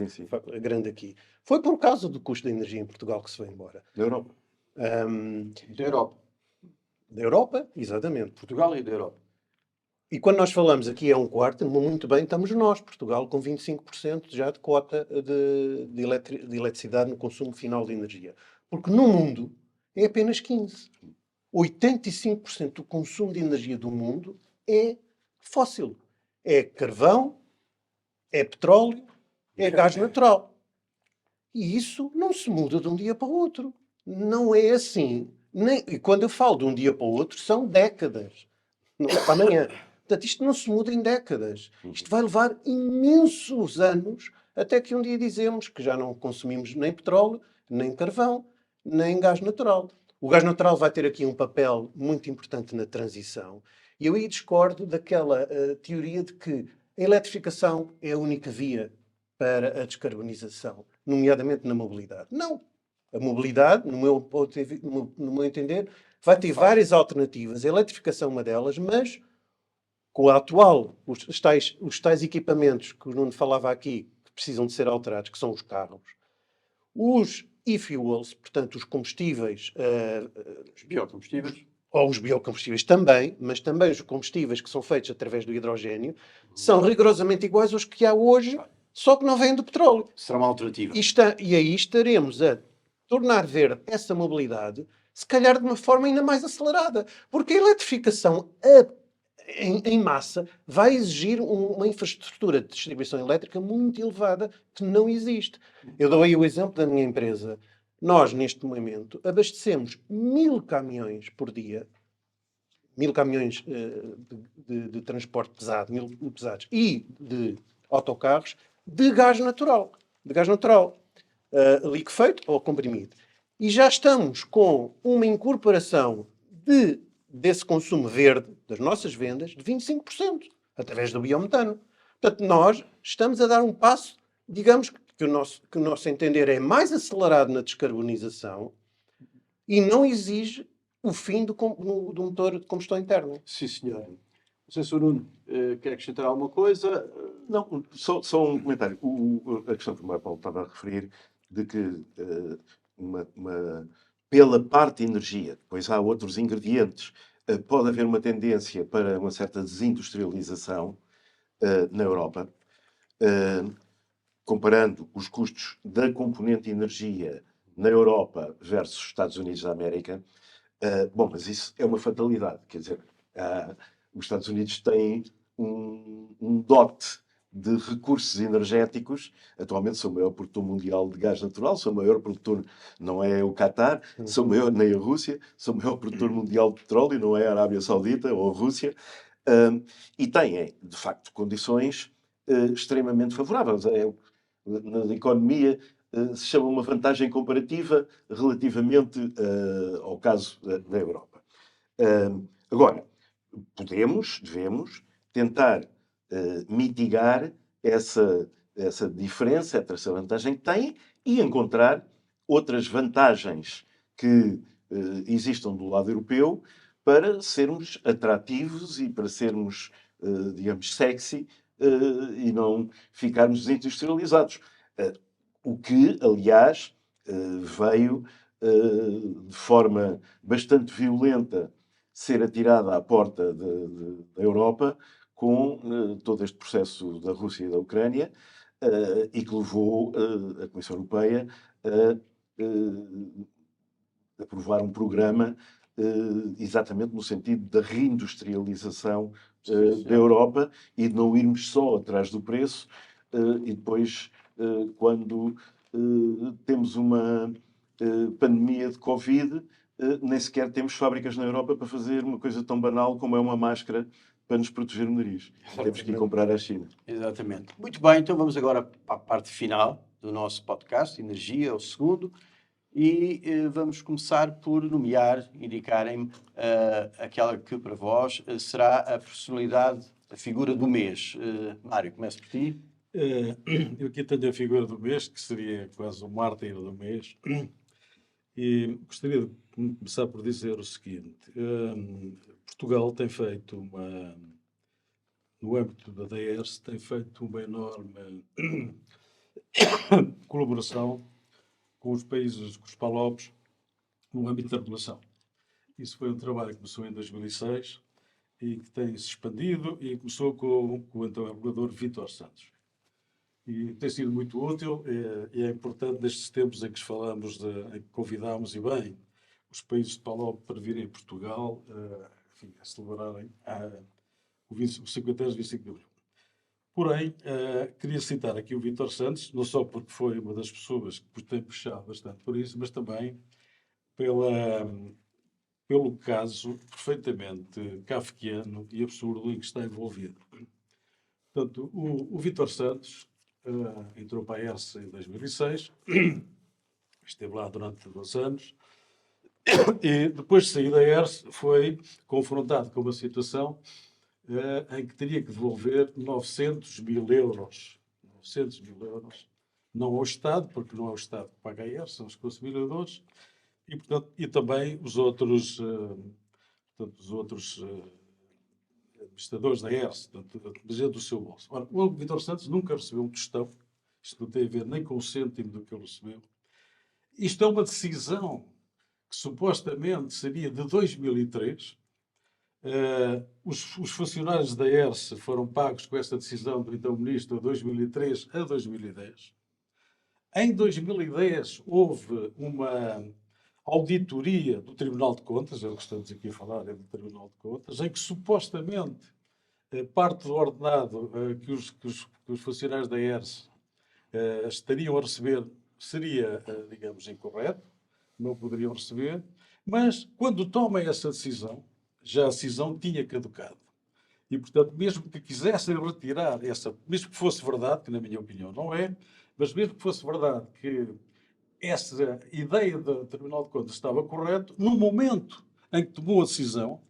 grande aqui. Foi por causa do custo da energia em Portugal que se foi embora. Da Europa. Da Europa. Da Europa, exatamente. Portugal e da Europa. E quando nós falamos aqui é 1/4, muito bem estamos nós, Portugal, com 25% já de cota de eletricidade no consumo final de energia. Porque no mundo é apenas 15%. 85% do consumo de energia do mundo é fóssil. É carvão, é petróleo, é gás natural. E isso não se muda de um dia para o outro. Não é assim. E quando eu falo de um dia para o outro, são décadas. Não é para amanhã. Portanto, isto não se muda em décadas. Isto vai levar imensos anos até que um dia dizemos que já não consumimos nem petróleo, nem carvão, nem gás natural. O gás natural vai ter aqui um papel muito importante na transição. E eu aí discordo daquela teoria de que a eletrificação é a única via para a descarbonização, nomeadamente na mobilidade. Não. A mobilidade, no meu entender, vai ter várias alternativas. A eletrificação é uma delas, mas com a atual, os tais equipamentos que o Nuno falava aqui, que precisam de ser alterados, que são os carros, os e-fuels, portanto, os combustíveis, Os biocombustíveis. ou os biocombustíveis também, mas também os combustíveis que são feitos através do hidrogênio, são rigorosamente iguais aos que há hoje, só que não vêm do petróleo. Será uma alternativa. E aí estaremos a tornar verde essa mobilidade, se calhar de uma forma ainda mais acelerada. Porque a eletrificação em massa vai exigir uma infraestrutura de distribuição elétrica muito elevada que não existe. Eu dou aí o exemplo da minha empresa. Nós, neste momento, abastecemos 1000 caminhões por dia, 1000 caminhões de transporte pesado, 1000 pesados, e de autocarros, de gás natural. De gás natural. Liquefeito ou comprimido. E já estamos com uma incorporação desse consumo verde das nossas vendas de 25%, através do biometano. Portanto, nós estamos a dar um passo, digamos, que o nosso entender é mais acelerado na descarbonização e não exige o fim do motor de combustão interna. Sim, senhor. Não sei se o Nuno quer acrescentar alguma coisa. Não, só um comentário. A questão que o Paulo estava a referir, de que pela parte energia, depois há outros ingredientes, pode haver uma tendência para uma certa desindustrialização na Europa, comparando os custos da componente energia na Europa versus os Estados Unidos da América. Bom, mas isso é uma fatalidade. Quer dizer, os Estados Unidos têm um dote de recursos energéticos. Atualmente são o maior produtor mundial de gás natural, são o maior produtor, não é o Qatar, são maior, nem a Rússia, são o maior produtor mundial de petróleo, não é a Arábia Saudita ou a Rússia, e têm, de facto, condições extremamente favoráveis. Na economia se chama uma vantagem comparativa relativamente ao caso da Europa. Agora, devemos tentar mitigar essa diferença, essa vantagem que tem e encontrar outras vantagens que existam do lado europeu para sermos atrativos e para sermos, digamos, sexy e não ficarmos desindustrializados. O que, aliás, veio de forma bastante violenta ser atirada à porta da Europa com todo este processo da Rússia e da Ucrânia e que levou a Comissão Europeia a aprovar um programa exatamente no sentido da reindustrialização da Europa e de não irmos só atrás do preço e depois, quando temos uma pandemia de Covid, nem sequer temos fábricas na Europa para fazer uma coisa tão banal como é uma máscara para nos proteger o nariz. Temos que ir comprar à China. Exatamente. Muito bem, então vamos agora para a parte final do nosso podcast, Energia, o segundo, e vamos começar por indicarem-me aquela que para vós será a personalidade, a figura do mês. Mário, começo por ti. Eu aqui tenho a figura do mês, que seria quase o mártir do mês, e gostaria de começar por dizer o seguinte. Portugal tem feito no âmbito da DERS, tem feito uma enorme colaboração com os países, com os PALOPs, no âmbito da regulação. Isso foi um trabalho que começou em 2006 e que tem se expandido e começou com o então regulador Vítor Santos. E tem sido muito útil e é importante nestes tempos em que falamos, em que convidámos, e bem, os países de PALOP para virem a Portugal, enfim, a celebrarem os 50 anos de 25 de Abril. Porém, queria citar aqui o Vítor Santos, não só porque foi uma das pessoas que tem puxado bastante por isso, mas também pelo pelo caso perfeitamente kafkiano e absurdo em que está envolvido. Portanto, o Vítor Santos entrou para a ERSE em 2006, esteve lá durante 2 anos, e depois de sair da ERSE foi confrontado com uma situação em que teria que devolver 900 mil euros. 900 mil euros. Não ao Estado, porque não é o Estado que paga a ERSE, são os consumidores, e, portanto, e também os outros, administradores da ERSE, portanto, do seu bolso. Ora, o Vítor Santos nunca recebeu um tostão, isto não tem a ver nem com o cêntimo do que ele recebeu. Isto é uma decisão que supostamente seria de 2003. Os funcionários da ERSE foram pagos com esta decisão do então ministro de 2003 a 2010. Em 2010 houve uma auditoria do Tribunal de Contas, é o que estamos aqui a falar, é do Tribunal de Contas, em que supostamente parte do ordenado que os funcionários da ERSE estariam a receber seria, digamos, incorreto, não poderiam receber, mas quando tomam essa decisão, já a decisão tinha caducado. E, portanto, mesmo que quisessem retirar essa, mesmo que fosse verdade, que na minha opinião não é, mas mesmo que fosse verdade que essa ideia do Tribunal de Contas estava correta, no momento em que tomou a decisão,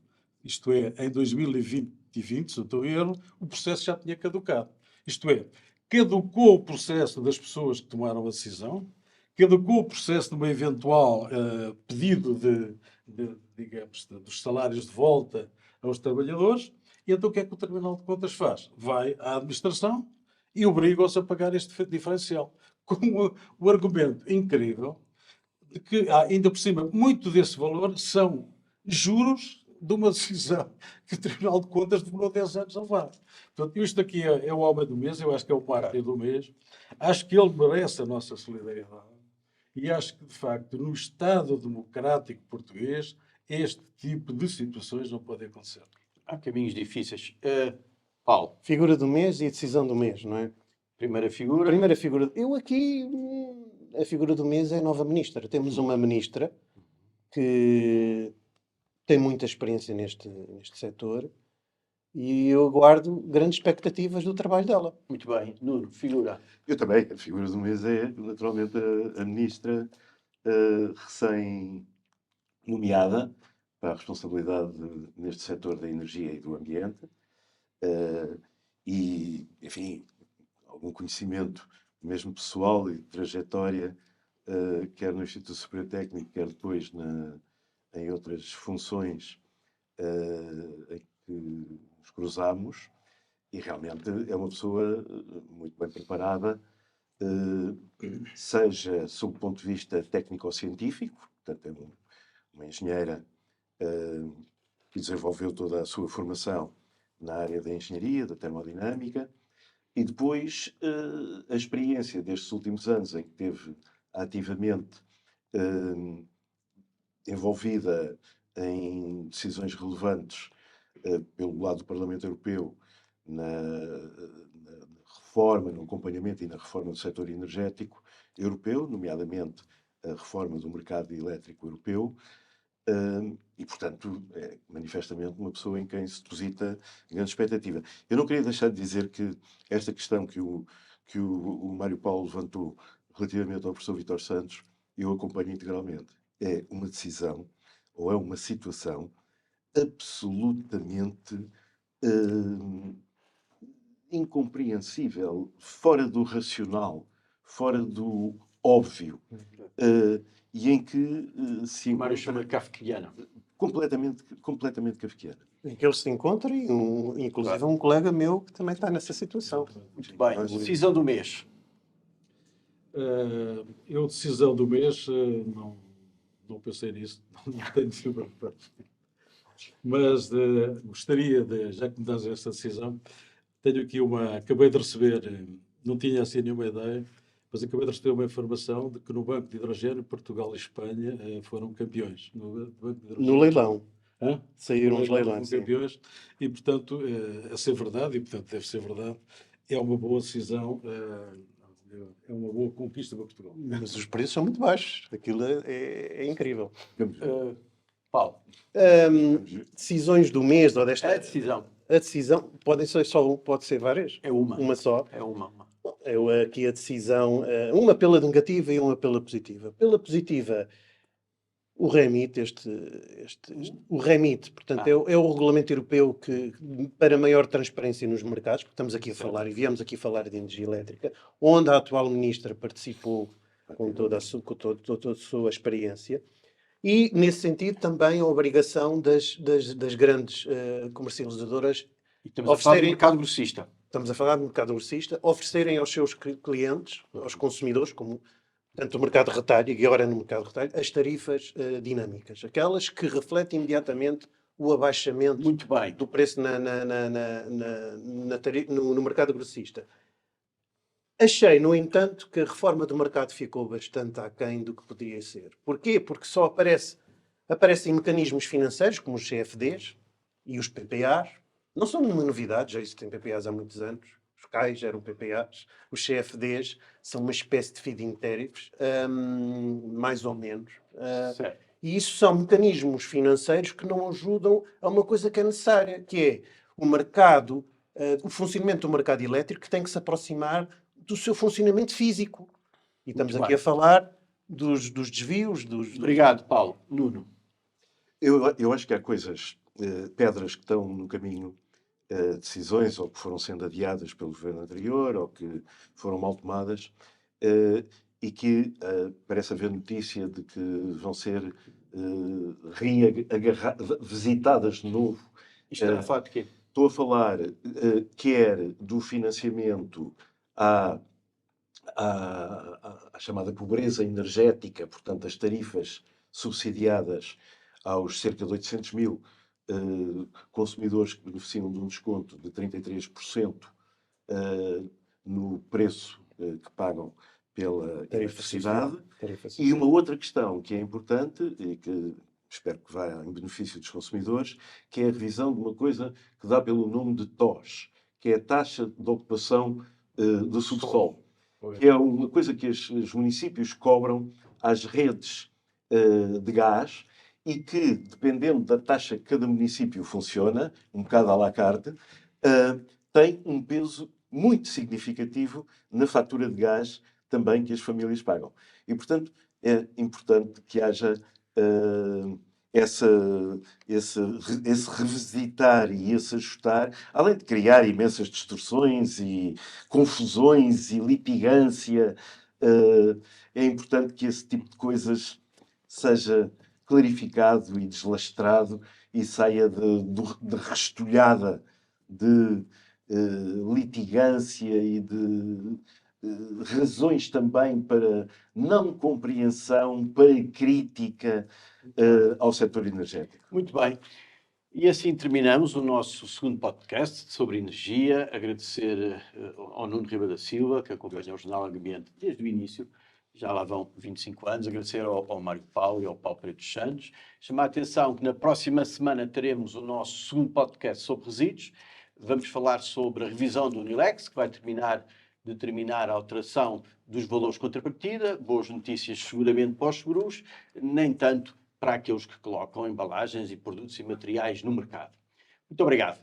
isto é, em 2020, se não estou em erro, o processo já tinha caducado. Isto é, caducou o processo das pessoas que tomaram a decisão, caducou o processo de uma eventual pedido digamos, dos salários de volta aos trabalhadores, e então o que é que o Tribunal de Contas faz? Vai à administração e obriga-os a pagar este diferencial. Com o argumento incrível de que, ainda por cima, muito desse valor são juros de uma decisão que o Tribunal de Contas demorou 10 anos a levar. Portanto, isto aqui é o homem do mês, eu acho que é o mártir do mês. Acho que ele merece a nossa solidariedade. E acho que, de facto, no Estado democrático português, este tipo de situações não podem acontecer. Há caminhos difíceis. Paulo, Figura do mês e a decisão do mês, não é? primeira figura. Primeira figura. Eu aqui, a figura do mês é a nova ministra. Temos uma ministra que tem muita experiência neste setor e eu aguardo grandes expectativas do trabalho dela. Muito bem. Nuno, figura. Eu também. A figura do mês é, naturalmente, a ministra recém-nomeada para a responsabilidade neste setor da energia e do ambiente. E, enfim, algum conhecimento, mesmo pessoal e de trajetória, quer no Instituto Superior Técnico, quer depois em outras funções em que nos cruzamos, e realmente é uma pessoa muito bem preparada, seja sob o ponto de vista técnico-científico, portanto é uma engenheira que desenvolveu toda a sua formação na área da engenharia, da termodinâmica, e depois a experiência destes últimos anos em que teve ativamente envolvida em decisões relevantes pelo lado do Parlamento Europeu na reforma, no acompanhamento e na reforma do setor energético europeu, nomeadamente a reforma do mercado elétrico europeu, e, portanto, é manifestamente uma pessoa em quem se deposita grande expectativa. Eu não queria deixar de dizer que esta questão que o Mário Paulo levantou relativamente ao professor Vítor Santos, eu acompanho integralmente. É uma decisão, ou é uma situação absolutamente incompreensível, fora do racional, fora do óbvio, e em que se Mário chama kafkiana. completamente kafkiana. Em que ele se encontra e, inclusive, um colega meu que também está nessa situação. Muito bem. Decisão do mês. Eu, decisão do mês, não pensei nisso, não tenho sido. Mas gostaria de, já que me dás esta decisão, tenho aqui acabei de receber, não tinha assim nenhuma ideia, mas acabei de receber uma informação de que no Banco de Hidrogênio, Portugal e Espanha foram campeões. No leilão. Hã? Saíram os Foram leilões. Sim. campeões, e portanto, a ser verdade, e portanto deve ser verdade, é uma boa decisão, é uma boa conquista para Portugal. Mas os preços são muito baixos. Aquilo é incrível. Paulo, Decisões do mês ou desta... a decisão A decisão pode ser só pode ser várias? é uma. Uma só. É uma. Eu aqui a decisão, uma pela negativa e uma pela positiva. Pela positiva, o REMIT, o REMIT, portanto, é o regulamento europeu que, para maior transparência nos mercados, porque estamos aqui a falar, e viemos aqui falar de energia elétrica, onde a atual ministra participou com toda a sua experiência. E, nesse sentido, também a obrigação das grandes comercializadoras E estamos a falar do mercado grossista. Estamos a falar do mercado grossista, oferecerem aos seus clientes, aos consumidores, como tanto o mercado de retalho e agora no mercado de retalho, as tarifas dinâmicas, aquelas que refletem imediatamente o abaixamento Muito bem. do preço no mercado grossista. Achei, no entanto, que a reforma do mercado ficou bastante aquém do que poderia ser. Porquê? Porque só aparecem mecanismos financeiros, como os CFDs e os PPAs. Não são nenhuma novidade, já existem PPAs há muitos anos. Os CAIs eram PPAs. Os CFDs são uma espécie de feed-in tariffs, mais ou menos. Certo. E isso são mecanismos financeiros que não ajudam a uma coisa que é necessária, que é o mercado, o funcionamento do mercado elétrico, que tem que se aproximar do seu funcionamento físico. E estamos aqui a falar dos desvios, Obrigado, Paulo. Nuno. Eu acho que há coisas, pedras que estão no caminho, decisões ou que foram sendo adiadas pelo governo anterior ou que foram mal tomadas, e que parece haver notícia de que vão ser visitadas de novo. Isto está a falar de quê? Estou a falar quer do financiamento à chamada pobreza energética, portanto, as tarifas subsidiadas aos cerca de 800 mil consumidores que beneficiam de um desconto de 33% no preço que pagam pela eletricidade. E uma outra questão que é importante e que espero que vá em benefício dos consumidores, que é a revisão de uma coisa que dá pelo nome de TOS, que é a taxa de ocupação do subsolo, que é uma coisa que os municípios cobram às redes de gás e que, dependendo da taxa que cada município funciona, um bocado à la carte, tem um peso muito significativo na fatura de gás também que as famílias pagam. E, portanto, é importante que haja esse revisitar e esse ajustar, além de criar imensas distorções e confusões e litigância, é importante que esse tipo de coisas seja clarificado e deslastrado e saia de rastulhada de litigância e de razões também para não compreensão, para crítica ao setor energético. Muito bem. E assim terminamos o nosso segundo podcast sobre energia. Agradecer ao Nuno Riba da Silva, que acompanha o Jornal Ambiente desde o início. Já lá vão 25 anos. Agradecer ao Mário Paulo e ao Paulo Pereira dos Santos. Chamar a atenção que na próxima semana teremos o nosso segundo podcast sobre resíduos. Vamos falar sobre a revisão do Unilex, que vai determinar a alteração dos valores de contrapartida. Boas notícias seguramente para os seguros, nem tanto para aqueles que colocam embalagens e produtos e materiais no mercado. Muito obrigado.